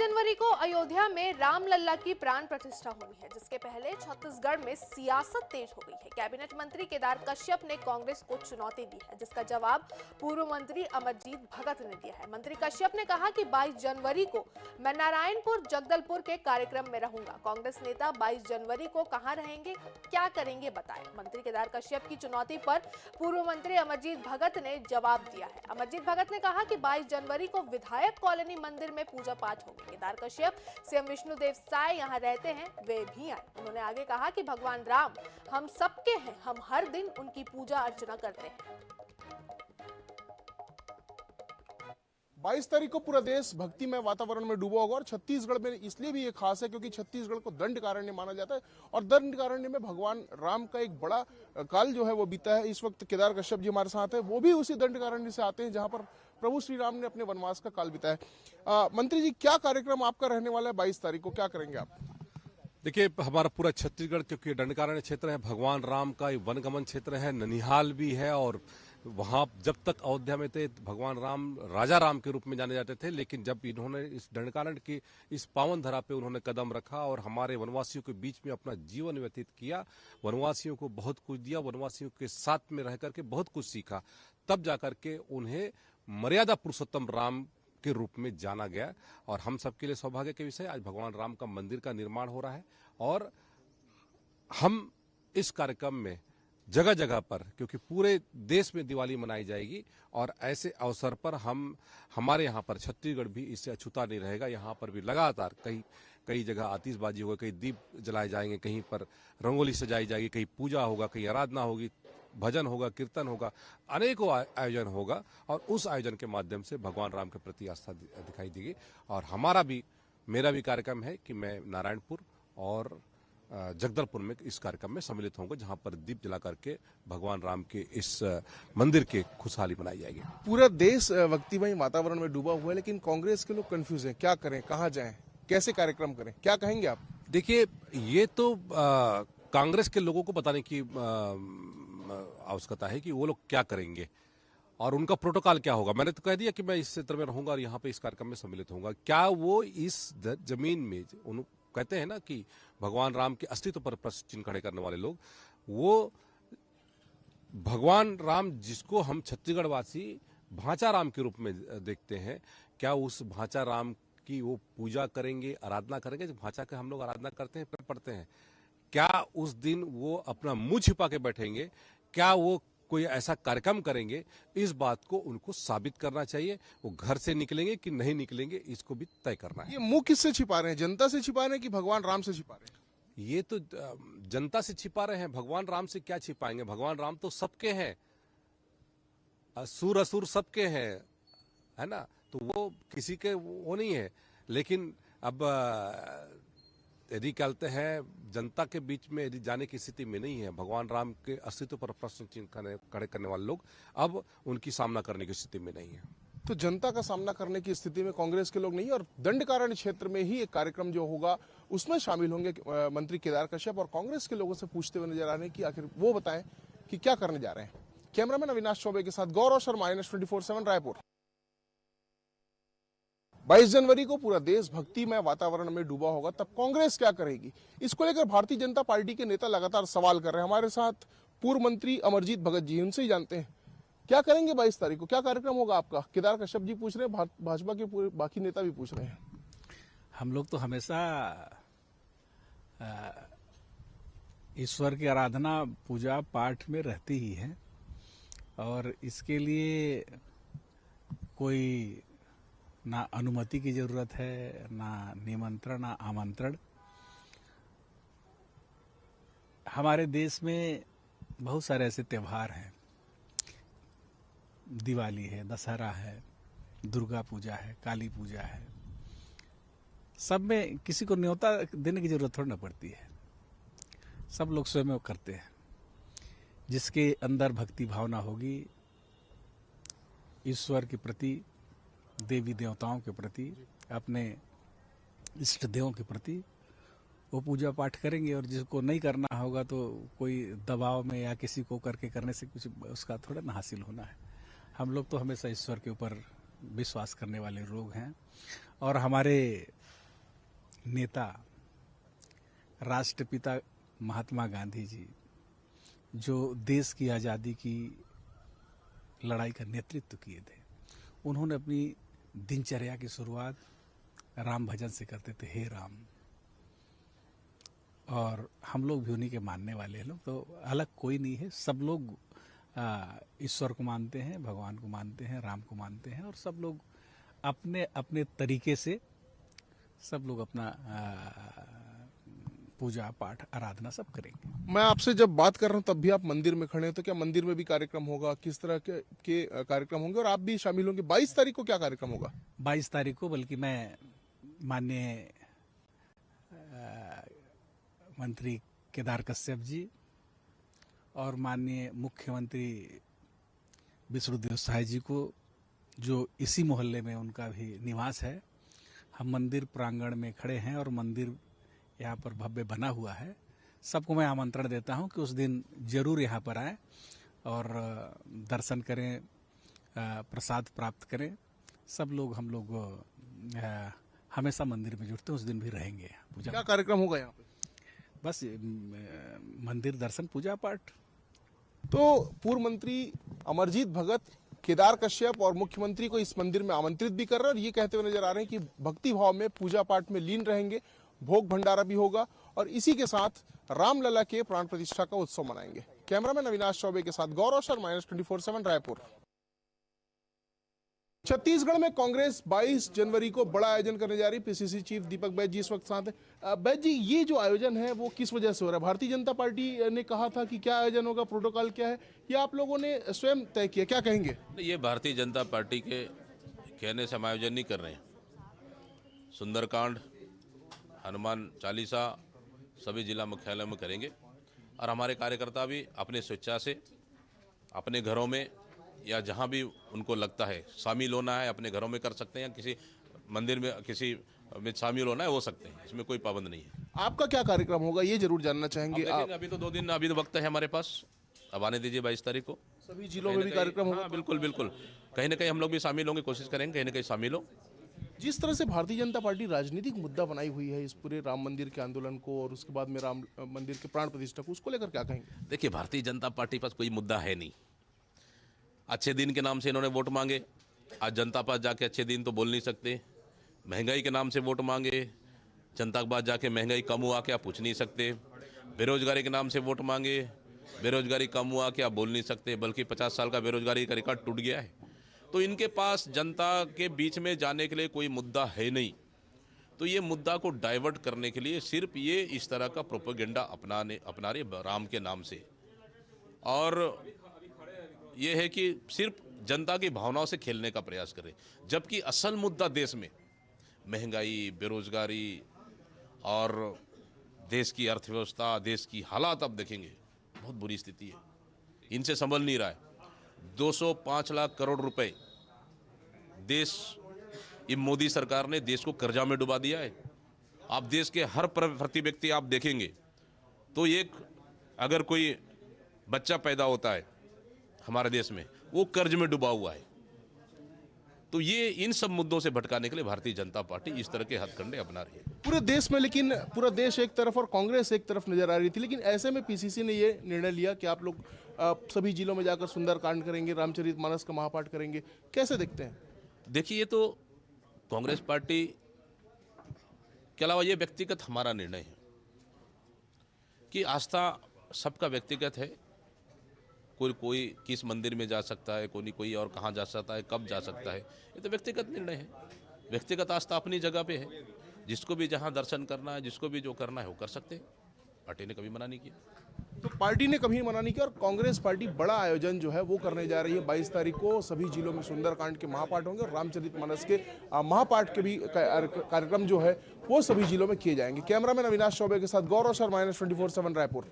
जनवरी को अयोध्या में रामलल्ला की प्राण प्रतिष्ठा होनी है, जिसके पहले छत्तीसगढ़ में सियासत तेज हो गई है। कैबिनेट मंत्री केदार कश्यप ने कांग्रेस को चुनौती दी है, जिसका जवाब पूर्व मंत्री अमरजीत भगत ने दिया है। मंत्री कश्यप ने कहा कि 22 जनवरी को मैं नारायणपुर जगदलपुर के कार्यक्रम में रहूंगा। कांग्रेस नेता 22 जनवरी को कहां रहेंगे, क्या करेंगे बताएं। मंत्री केदार कश्यप की चुनौती पर पूर्व मंत्री अमरजीत भगत ने जवाब दिया है। अमरजीत भगत ने कहा कि 22 जनवरी को विधायक कॉलोनी मंदिर में पूजा पाठ होगी। केदार कश्यप सीएम विष्णुदेव साय यहां रहते हैं, वे भी आए। उन्होंने आगे कहा कि भगवान राम हम सबके हैं, हम हर दिन उनकी पूजा अर्चना करते हैं। 22 तारीख को पूरा देश भक्तिमय वातावरण में डूबा होगा और छत्तीसगढ़ में इसलिए भी ये खास है क्योंकि छत्तीसगढ़ को दंडकारण्य माना जाता है और दंडकारण्य में भगवान राम का एक बड़ा काल जो है वो बीता है। इस वक्त केदार कश्यप जी हमारे साथ है, वो भी उसी दंडकारण्य से आते हैं जहां पर प्रभु श्री राम ने अपने वनवास का काल बिताया। मंत्री जी, क्या कार्यक्रम आपका रहने वाला है 22 तारीख को, क्या करेंगे आप? देखिए, हमारा पूरा छत्तीसगढ़ क्योंकि दंडकारण्य क्षेत्र है, भगवान राम का वनगमन क्षेत्र है, ननिहाल भी है और वहां जब तक अयोध्या में थे भगवान राम राजा राम के रूप में जाने जाते थे, लेकिन जब इन्होंने इस दंडकारण्य की इस पावन धरा पे उन्होंने कदम रखा और हमारे वनवासियों के बीच में अपना जीवन व्यतीत किया, वनवासियों को बहुत कुछ दिया, वनवासियों के साथ में रह करके बहुत कुछ सीखा, तब जाकर के उन्हें मर्यादा पुरुषोत्तम राम के रूप में जाना गया। और हम सबके लिए सौभाग्य के विषय, आज भगवान राम का मंदिर का निर्माण हो रहा है और हम इस कार्यक्रम में जगह जगह पर, क्योंकि पूरे देश में दिवाली मनाई जाएगी और ऐसे अवसर पर हमारे यहाँ पर छत्तीसगढ़ भी इससे अछूता नहीं रहेगा। यहाँ पर भी लगातार कई जगह आतिशबाजी होगा, कहीं दीप जलाए जाएंगे, कहीं पर रंगोली सजाई जाएगी, कहीं पूजा होगा, कहीं आराधना होगी, भजन होगा, कीर्तन होगा, अनेकों आयोजन होगा और उस आयोजन के माध्यम से भगवान राम के प्रति आस्था दिखाई देगी। और मेरा भी कार्यक्रम है कि मैं नारायणपुर और जगदलपुर में इस कार्यक्रम में सम्मिलित होंगे, जहां पर दीप जला करके भगवान राम के इस मंदिर की खुशहाली मनाई जाएगी। पूरा देश भक्तिमय वातावरण में डूबा हुआ है, लेकिन कांग्रेस के लोग कंफ्यूज हैं, क्या करें, कहाँ जाएं, कैसे कार्यक्रम करें, क्या कहेंगे आप? देखिए, ये तो कांग्रेस के लोगों को बताने की आवश्यकता है कि वो लोग क्या करेंगे और उनका प्रोटोकॉल क्या होगा। मैंने तो कह दिया कि मैं इस क्षेत्र में रहूंगा और यहाँ पे इस कार्यक्रम में सम्मिलित होऊंगा। क्या वो इस जमीन में कहते हैं ना कि भगवान राम के अस्तित्व पर प्रश्न चिन्ह खड़े करने वाले लोग, वो भगवान राम जिसको हम छत्तीसगढ़ वासी भांचा राम के रूप में देखते हैं, क्या उस भांचा राम की वो पूजा करेंगे, आराधना करेंगे? जो भांचा के हम लोग आराधना करते हैं, पढ़ते हैं, क्या उस दिन वो अपना मुंह छिपा के बैठेंगे? क्या वो कोई ऐसा कार्यक्रम करेंगे? इस बात को उनको साबित करना चाहिए। वो घर से निकलेंगे कि नहीं निकलेंगे, इसको भी तय करना है। ये मुंह किससे छिपा रहे हैं, जनता से छिपा रहे हैं कि भगवान राम से छिपा रहे हैं? ये तो जनता से छिपा रहे हैं, भगवान राम से क्या छिपाएंगे? भगवान राम तो सबके हैं, असुर असुर सबके हैं, है ना? तो वो किसी के वो नहीं है। लेकिन अब यदि कहते हैं जनता के बीच में यदि जाने की स्थिति में नहीं है, भगवान राम के अस्तित्व पर प्रश्न चिन्ह खड़े करने वाले लोग अब उनकी सामना करने की स्थिति में नहीं है। तो जनता का सामना करने की स्थिति में कांग्रेस के लोग नहीं, और दंडकारण्य क्षेत्र में ही एक कार्यक्रम जो होगा उसमें शामिल होंगे मंत्री केदार कश्यप, और कांग्रेस के लोगों से पूछते हुए नजर आ रहे हैं कि आखिर वो बताएं कि क्या करने जा रहे हैं। कैमरामैन अविनाश चौबे के साथ गौरव शर्मा, NS24/7 रायपुर। 22 जनवरी को पूरा देश भक्तिमय वातावरण में डूबा होगा, तब कांग्रेस क्या करेगी, इसको लेकर भारतीय जनता पार्टी के नेता लगातार सवाल कर रहे हैं। हमारे साथ पूर्व मंत्री अमरजीत भगत जी, उनसे ही जानते हैं क्या करेंगे 22 तारीख को, क्या कार्यक्रम होगा आपका। केदार कश्यप जी पूछ रहे हैं, भाजपा के पूरे बाकी नेता भी पूछ रहे हैं। हम लोग तो हमेशा ईश्वर की आराधना, पूजा पाठ में रहती ही है और इसके लिए कोई ना अनुमति की जरूरत है, ना निमंत्रण, ना आमंत्रण। हमारे देश में बहुत सारे ऐसे त्योहार हैं, दिवाली है, दशहरा है, दुर्गा पूजा है, काली पूजा है, सब में किसी को न्योता देने की जरूरत थोड़ी ना पड़ती है, सब लोग स्वयं वो करते हैं। जिसके अंदर भक्ति भावना होगी, ईश्वर के प्रति, देवी देवताओं के प्रति, अपने इष्ट देवों के प्रति वो पूजा पाठ करेंगे। और जिसको नहीं करना होगा तो कोई दबाव में या किसी को करके करने से कुछ उसका थोड़ा ना हासिल होना है। हम लोग तो हमेशा ईश्वर के ऊपर विश्वास करने वाले लोग हैं और हमारे नेता राष्ट्रपिता महात्मा गांधी जी, जो देश की आज़ादी की लड़ाई का नेतृत्व किए थे, उन्होंने अपनी दिनचर्या की शुरुआत राम भजन से करते थे, हे राम। और हम लोग भी उन्हीं के मानने वाले हैं। लोग तो अलग कोई नहीं है, सब लोग ईश्वर को मानते हैं, भगवान को मानते हैं, राम को मानते हैं, और सब लोग अपने अपने तरीके से सब लोग अपना पूजा पाठ आराधना सब करेंगे। मैं आपसे जब बात कर रहा हूँ तब भी आप मंदिर में खड़े हैं, तो क्या मंदिर में भी कार्यक्रम होगा? किस तरह के कार्यक्रम होंगे और आप भी शामिल होंगे? 22 तारीख को क्या कार्यक्रम होगा? 22 तारीख को, बल्कि मैं माननीय मंत्री केदार कश्यप जी और माननीय मुख्यमंत्री विष्णुदेव साय जी को, जो इसी मोहल्ले में उनका भी निवास है, हम मंदिर प्रांगण में खड़े हैं और मंदिर यहाँ पर भव्य बना हुआ है। सबको मैं आमंत्रण देता हूँ कि उस दिन जरूर यहाँ पर आएं और दर्शन करें, प्रसाद प्राप्त करें। सब लोग, हम लोग हमेशा मंदिर में जुड़ते हैं, उस दिन भी रहेंगे। पूजा क्या कार्यक्रम होगा यहाँ पे? बस मंदिर दर्शन, पूजा पाठ। तो पूर्व मंत्री अमरजीत भगत केदार कश्यप और मुख्यमंत्री को इस मंदिर में आमंत्रित भी कर रहे हैं और ये कहते हुए नजर आ रहे हैं कि भक्ति भाव में पूजा पाठ में लीन रहेंगे, भोग भंडारा भी होगा और इसी के साथ रामलला के प्राण प्रतिष्ठा का उत्सव मनाएंगे। कैमरामैन अविनाश चौबे के साथ गौरव शर्मा, -24/7 रायपुर। छत्तीसगढ़ में कांग्रेस 22 जनवरी को बड़ा आयोजन करने जा रही। पीसीसी चीफ दीपक बैज जी इस वक्त साथ हैं। बैज जी, ये जो आयोजन है वो किस वजह से हो रहा है? भारतीय जनता पार्टी ने कहा था कि क्या आयोजन होगा, प्रोटोकॉल क्या है, या आप लोगों ने स्वयं तय किया? क्या कहेंगे? ये भारतीय जनता पार्टी के कहने से हम आयोजन नहीं कर रहे हैं। सुंदरकांड, हनुमान चालीसा सभी जिला मुख्यालयों में करेंगे और हमारे कार्यकर्ता भी अपने स्वेच्छा से अपने घरों में या जहां भी उनको लगता है शामिल होना है, अपने घरों में कर सकते हैं, या किसी मंदिर में किसी में शामिल होना है हो सकते हैं, इसमें कोई पाबंद नहीं है। आपका क्या कार्यक्रम होगा ये जरूर जानना चाहेंगे। अभी तो 2 दिन अभी तो वक्त है हमारे पास, अब आने दीजिए 22 तारीख को। सभी जिलों में भी कार्यक्रम होगा? हाँ, बिल्कुल बिल्कुल, कहीं ना कहीं हम लोग भी शामिल होंगे, कोशिश करेंगे कहीं ना कहीं शामिल हो। जिस तरह से भारतीय जनता पार्टी राजनीतिक मुद्दा बनाई हुई है इस पूरे राम मंदिर के आंदोलन को और उसके बाद में राम मंदिर के प्राण प्रतिष्ठा को, उसको लेकर क्या कहेंगे? देखिए, भारतीय जनता पार्टी पास कोई मुद्दा है नहीं। अच्छे दिन के नाम से इन्होंने वोट मांगे, आज जनता पास जाके अच्छे दिन तो बोल नहीं सकते। महंगाई के नाम से वोट मांगे, जनता के पास जाके महंगाई कम हुआ क्या पूछ नहीं सकते। बेरोजगारी के नाम से वोट मांगे, बेरोजगारी कम हुआ क्या बोल नहीं सकते, बल्कि 50 साल का बेरोजगारी का रिकॉर्ड टूट गया है। तो इनके पास जनता के बीच में जाने के लिए कोई मुद्दा है नहीं। तो ये मुद्दा को डाइवर्ट करने के लिए सिर्फ ये इस तरह का प्रोपेगेंडा अपना रहे राम के नाम से, और ये है कि सिर्फ जनता की भावनाओं से खेलने का प्रयास करें, जबकि असल मुद्दा देश में महंगाई, बेरोजगारी और देश की अर्थव्यवस्था, देश की हालात आप देखेंगे बहुत बुरी स्थिति है, इनसे संभल नहीं रहा है। 205 लाख करोड़ रुपए देश, ये मोदी सरकार ने देश को कर्जा में डुबा दिया है। आप देश के हर प्रति व्यक्ति आप देखेंगे तो एक अगर कोई बच्चा पैदा होता है हमारे देश में, वो कर्ज में डूबा हुआ है। तो ये इन सब मुद्दों से भटकाने के लिए भारतीय जनता पार्टी इस तरह के हथकंडे अपना रही है पूरे देश में। लेकिन पूरा देश एक तरफ और कांग्रेस एक तरफ नजर आ रही थी, लेकिन ऐसे में पीसीसी ने ये निर्णय लिया कि आप लोग सभी जिलों में जाकर सुंदरकांड करेंगे, रामचरितमानस का महापाठ करेंगे। कैसे देखते हैं? देखिए, ये तो कांग्रेस पार्टी के अलावा ये व्यक्तिगत हमारा निर्णय है कि आस्था सबका व्यक्तिगत है। कोई किस मंदिर में जा सकता है, कोई और कहाँ जा सकता है, कब जा सकता है, ये तो व्यक्तिगत निर्णय है। व्यक्तिगत आस्था अपनी जगह पे है, जिसको भी जहाँ दर्शन करना है, जिसको भी जो करना है वो कर सकते हैं। पार्टी ने कभी मना नहीं किया। तो पार्टी ने कभी मना नहीं किया और कांग्रेस पार्टी बड़ा आयोजन जो है वो करने जा रही है। 22 तारीख को सभी जिलों में सुंदरकांड के महापाठ होंगे और रामचरितमानस के महापाठ के भी कार्यक्रम जो है वो सभी जिलों में किए जाएंगे। कैमरामैन अविनाश चौबे के साथ गौरव शर्मा, -24/7 रायपुर।